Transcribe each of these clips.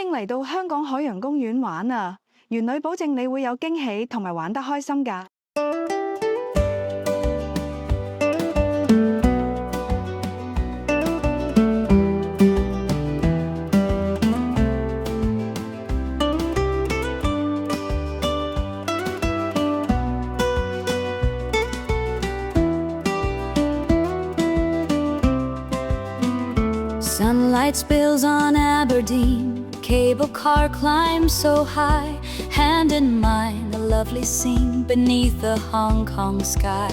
迎嚟到香港海洋公園玩啊！園女保證你會有驚喜同埋玩得開心㗎。Sunlight spills on Aberdeen, cable car climbs so high, hand in mine, a lovely scene beneath the Hong Kong sky.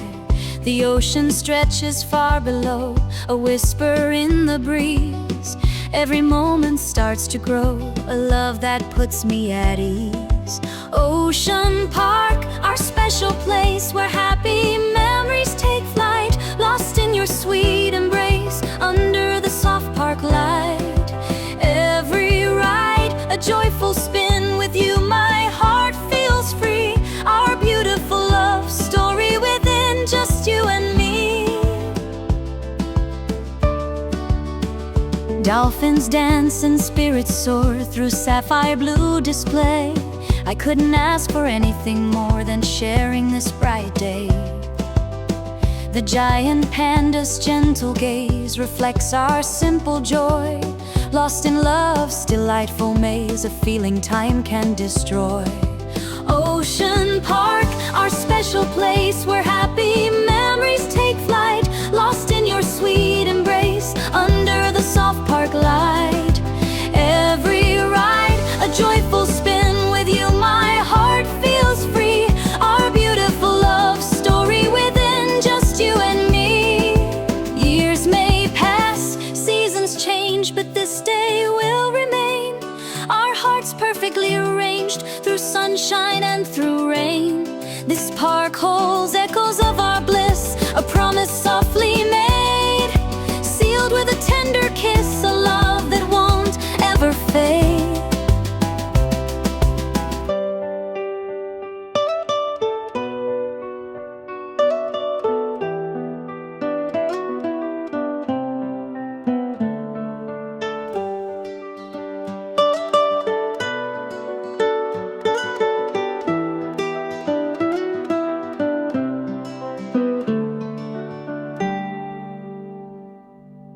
The ocean stretches far below, a whisper in the breeze. Every moment starts to grow, a love that puts me at ease. Ocean Park, our special place where happy memories take flight, lost in your sweet embrace under the soft park light. Every ride, a joyful spin with you, my heart feels free. Our beautiful love story within just you and me. Dolphins dance and spirits soar through sapphire blue display. I couldn't ask for anything more than sharing this bright day. The giant panda's gentle gaze reflects our simple joy. Lost in love's delightful maze, a feeling time can destroy. Ocean Park, our special place where happy memories take flight, lost in your sweet embrace under the soft park light. Every ride, a joyful spin with you, my heart feels free. Our beautiful love story within just you and me. Years may pass, seasons change, but this day will remain. Our hearts perfectly arranged through sunshine and through rain. This park holds echoes of our bliss, a promise softly made, sealed with a tender kiss, a love that won't ever fade.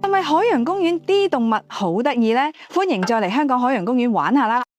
係咪海洋公園啲動物好得意呢？歡迎再嚟香港海洋公園玩下啦！